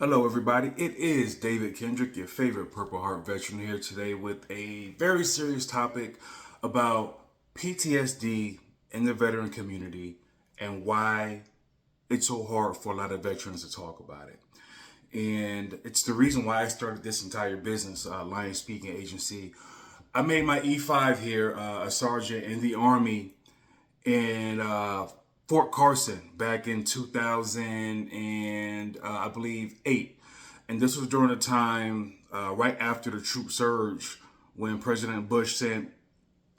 Hello, everybody. It is David Kendrick, your favorite Purple Heart veteran, here today with a very serious topic about PTSD in the veteran community and why it's so hard for a lot of veterans to talk about it. And it's the reason why I started this entire business, Lion Speaking Agency. I made my E5 here, a sergeant in the Army in Fort Carson back in 2000 and I believe 8. And this was during a time right after the troop surge when President Bush sent,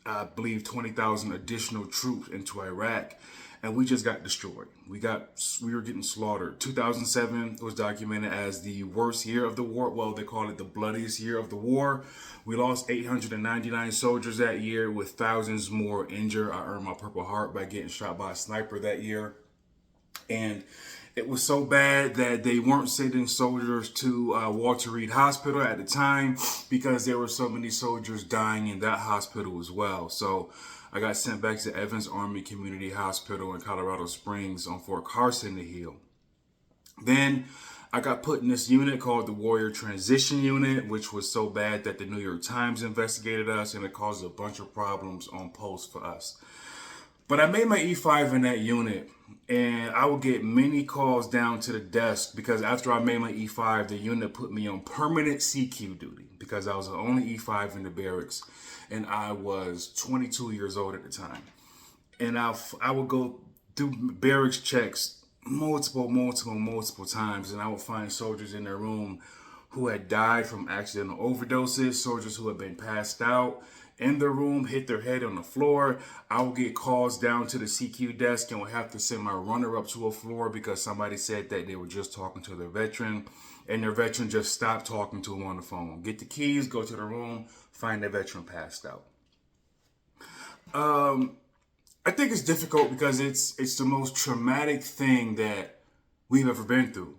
I believe, 20,000 additional troops into Iraq, and we just got destroyed. We were getting slaughtered. 2007 was documented as the worst year of the war. Well, they call it the bloodiest year of the war. We lost 899 soldiers that year, with thousands more injured. I earned my Purple Heart by getting shot by a sniper that year. And it was so bad that they weren't sending soldiers to Walter Reed Hospital at the time because there were so many soldiers dying in that hospital as well. So I got sent back to Evans Army Community Hospital in Colorado Springs on Fort Carson to heal. Then I got put in this unit called the Warrior Transition Unit, which was so bad that the New York Times investigated us and it caused a bunch of problems on post for us. But I made my E5 in that unit, and I would get many calls down to the desk because after I made my E5, the unit put me on permanent CQ duty because I was the only E5 in the barracks, and I was 22 years old at the time. And I would go do barracks checks multiple times, and I would find soldiers in their room who had died from accidental overdoses, soldiers who had been passed out in the room, hit their head on the floor. I would get calls down to the CQ desk and would have to send my runner up to a floor because somebody said that they were just talking to their veteran and their veteran just stopped talking to them on the phone. Get the keys, go to the room, find the veteran passed out. I think it's difficult because it's the most traumatic thing that we've ever been through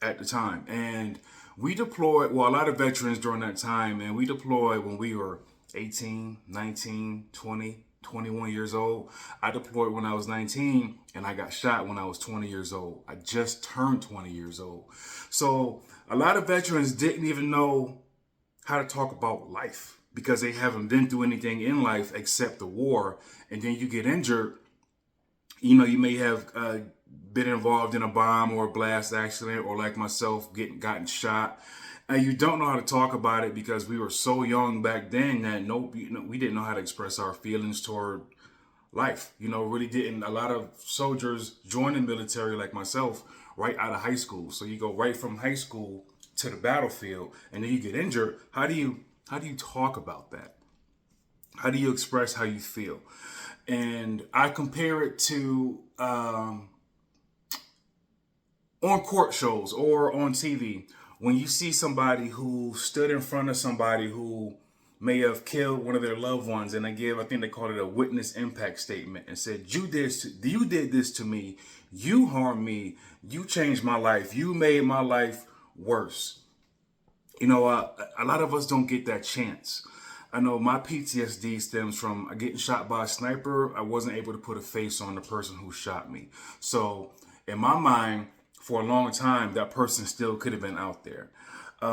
at the time. And we deployed, well, a lot of veterans during that time, and we deployed when we were 18, 19, 20, 21 years old. I deployed when I was 19 and I got shot when I was 20 years old. I just turned 20 years old. So a lot of veterans didn't even know how to talk about life because they haven't been through anything in life except the war. And then you get injured. You may have been involved in a bomb or a blast accident, or like myself, gotten shot. And you don't know how to talk about it because we were so young back then that we didn't know how to express our feelings toward life. Really didn't. A lot of soldiers join the military like myself right out of high school. So you go right from high school to the battlefield and then you get injured. How do you talk about that? How do you express how you feel? And I compare it to on court shows or on TV. When you see somebody who stood in front of somebody who may have killed one of their loved ones, and I think they called it a witness impact statement, and said, you did this to me, you harmed me, you changed my life, you made my life worse. A lot of us don't get that chance. I know my PTSD stems from getting shot by a sniper. I wasn't able to put a face on the person who shot me. So in my mind, for a long time, that person still could have been out there.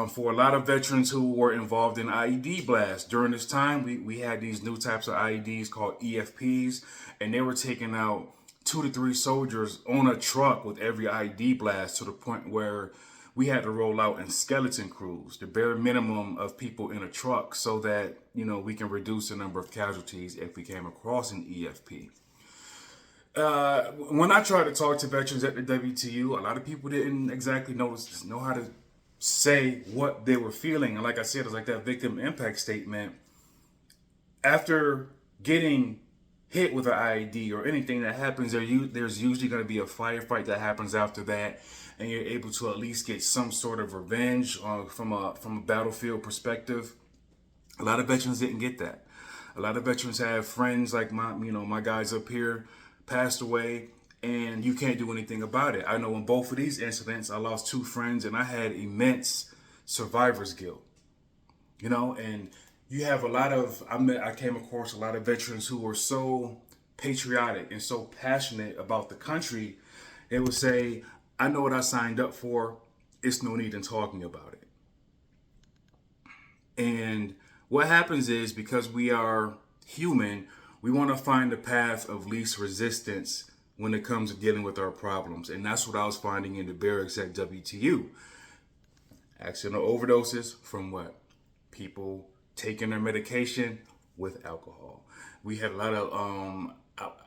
For a lot of veterans who were involved in IED blasts, during this time, we had these new types of IEDs called EFPs, and they were taking out 2 to 3 soldiers on a truck with every IED blast to the point where we had to roll out in skeleton crews, the bare minimum of people in a truck, so that, we can reduce the number of casualties if we came across an EFP. When I tried to talk to veterans at the WTU, a lot of people didn't exactly know how to say what they were feeling. And like I said, it's like that victim impact statement. After getting hit with an IED or anything that happens, there's usually going to be a firefight that happens after that, and you're able to at least get some sort of revenge from a battlefield perspective. A lot of veterans didn't get that. A lot of veterans have friends like my guys up here passed away, and you can't do anything about it. I know in both of these incidents, I lost 2 friends, and I had immense survivor's guilt. And you have I came across a lot of veterans who were so patriotic and so passionate about the country. They would say, I know what I signed up for. it's no need in talking about it. And what happens is, because we are human, we want to find the path of least resistance when it comes to dealing with our problems. And that's what I was finding in the barracks at WTU. Accidental overdoses from what? People taking their medication with alcohol. We had a lot of,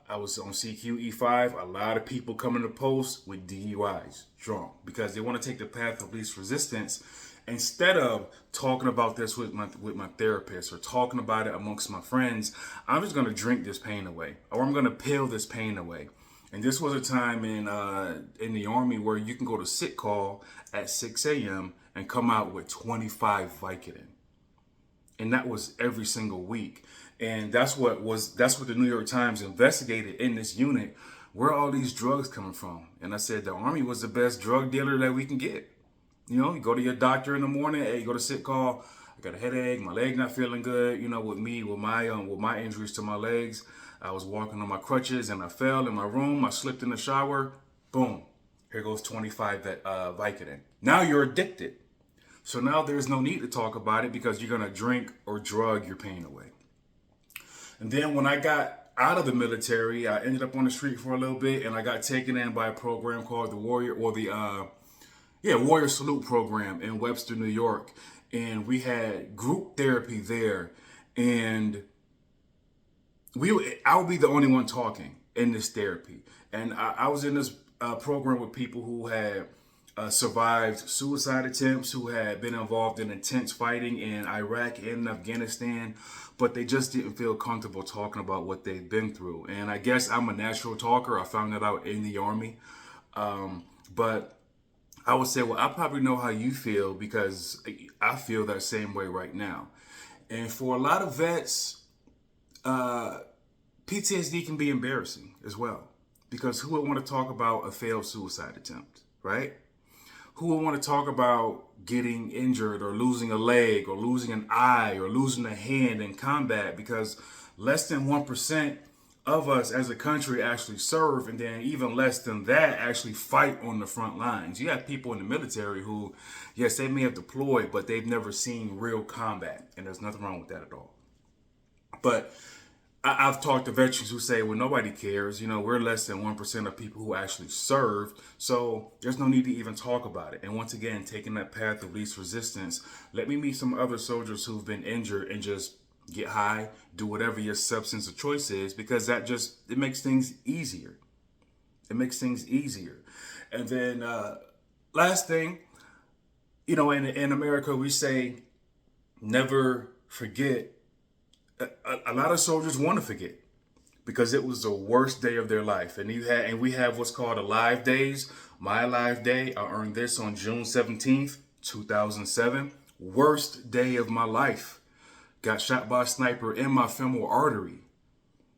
I was on CQE5, a lot of people coming to post with DUIs, drunk, because they want to take the path of least resistance. Instead of talking about this with my therapist or talking about it amongst my friends, I'm just going to drink this pain away, or I'm going to pill this pain away. And this was a time in the Army where you can go to sick call at 6 a.m. and come out with 25 Vicodin. And that was every single week. And that's what the New York Times investigated in this unit. Where are all these drugs coming from? And I said the Army was the best drug dealer that we can get. You know, you go to your doctor in the morning, hey, you go to sick call, I got a headache, my leg not feeling good. You know, with my injuries to my legs, I was walking on my crutches and I fell in my room. I slipped in the shower. Boom. Here goes 25 Vicodin. Now you're addicted. So now there's no need to talk about it because you're going to drink or drug your pain away. And then when I got out of the military, I ended up on the street for a little bit, and I got taken in by a program called the Warrior Salute program in Webster, New York. And we had group therapy there. And I would be the only one talking in this therapy. And I was in this program with people who had survived suicide attempts, who had been involved in intense fighting in Iraq and Afghanistan, but they just didn't feel comfortable talking about what they've been through. And I guess I'm a natural talker. I found that out in the Army. But I would say, well, I probably know how you feel because I feel that same way right now. And for a lot of vets, PTSD can be embarrassing as well, because who would want to talk about a failed suicide attempt, right? Who would want to talk about getting injured or losing a leg or losing an eye or losing a hand in combat? Because less than 1% of us as a country actually serve, and then even less than that actually fight on the front lines. You have people in the military who, yes, they may have deployed, but they've never seen real combat, and there's nothing wrong with that at all. But I've talked to veterans who say, well, nobody cares. You know, we're less than 1% of people who actually served. So there's no need to even talk about it. And once again, taking that path of least resistance, let me meet some other soldiers who've been injured and just get high, do whatever your substance of choice is, because it makes things easier. It makes things easier. And then last thing, you know, in America, we say never forget. A lot of soldiers want to forget because it was the worst day of their life. And we have what's called alive days. My alive day, I earned this on June 17th, 2007. Worst day of my life. Got shot by a sniper in my femoral artery.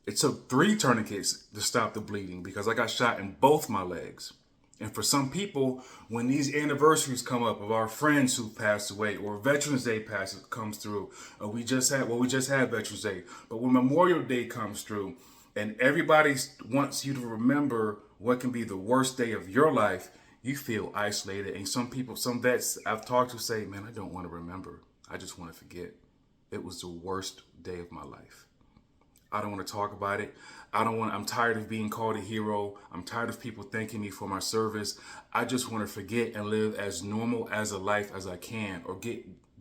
It took 3 tourniquets to stop the bleeding because I got shot in both my legs. And for some people, when these anniversaries come up of our friends who passed away, or Veterans Day comes through, we just had Veterans Day, but when Memorial Day comes through, and everybody wants you to remember what can be the worst day of your life, you feel isolated. And some vets I've talked to say, man, I don't want to remember. I just want to forget. It was the worst day of my life. I don't want to talk about it. I'm tired of being called a hero. I'm tired of people thanking me for my service. I just want to forget and live as normal as a life as I can, or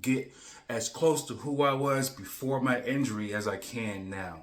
get as close to who I was before my injury as I can now.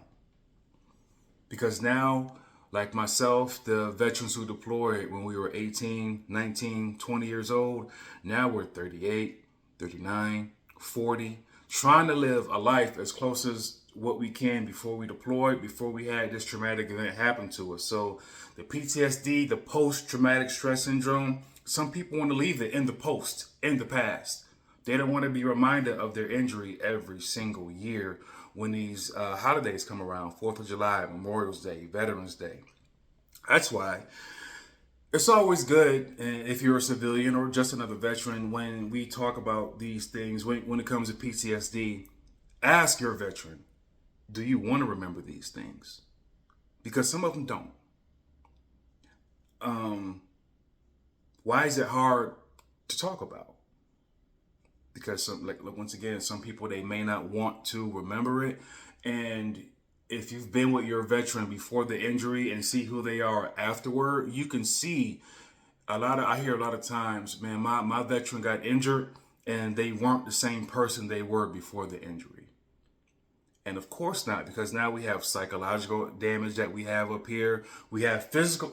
Because now, like myself, the veterans who deployed when we were 18, 19, 20 years old, now we're 38, 39, 40, trying to live a life as close as what we can before we deployed, before we had this traumatic event happen to us. So the PTSD, the post-traumatic stress syndrome, some people want to leave it in the past. They don't want to be reminded of their injury every single year when these holidays come around, 4th of July, Memorial Day, Veterans Day. That's why it's always good, if you're a civilian or just another veteran, when we talk about these things, when it comes to PTSD, ask your veteran, do you want to remember these things? Because some of them don't. Why is it hard to talk about. Because once again, some people, they may not want to remember it. And if you've been with your veteran before the injury and see who they are afterward, you can see I hear a lot of times, man, my veteran got injured and they weren't the same person they were before the injury. And of course not, because now we have psychological damage that we have up here. We have physical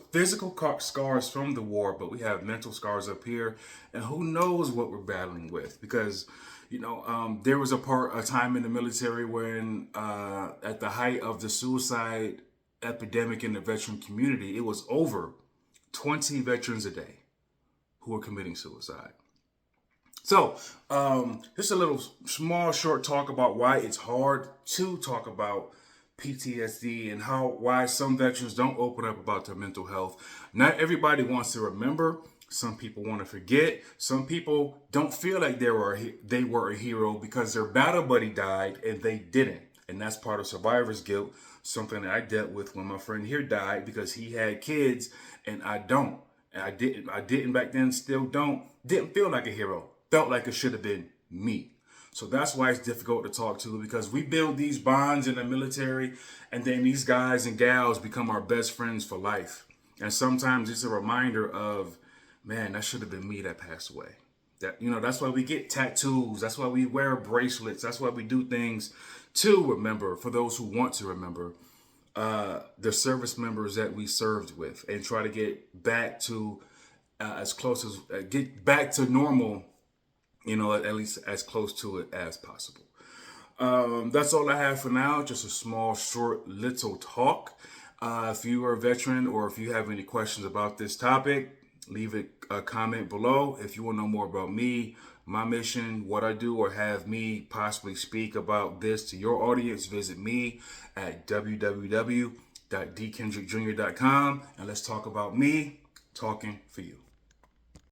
scars from the war, but we have mental scars up here. And who knows what we're battling with? Because, there was a time in the military when, at the height of the suicide epidemic in the veteran community, it was over 20 veterans a day who were committing suicide. So, just a little small short talk about why it's hard to talk about PTSD and why some veterans don't open up about their mental health. Not everybody wants to remember. Some people want to forget. Some people don't feel like they were a hero because their battle buddy died and they didn't. And that's part of survivor's guilt, something that I dealt with when my friend here died because he had kids and I don't. And I didn't back then, still don't. Didn't feel like a hero. Felt like it should have been me. So that's why it's difficult to talk to, because we build these bonds in the military and then these guys and gals become our best friends for life. And sometimes it's a reminder of, man, that should have been me that passed away. That's why we get tattoos. That's why we wear bracelets. That's why we do things to remember, for those who want to remember, the service members that we served with, and try to get back to get back to normal, at least as close to it as possible. That's all I have for now. Just a small, short, little talk. If you are a veteran or if you have any questions about this topic, leave a comment below. If you want to know more about me, my mission, what I do, or have me possibly speak about this to your audience, visit me at www.dkendrickjr.com, and let's talk about me talking for you.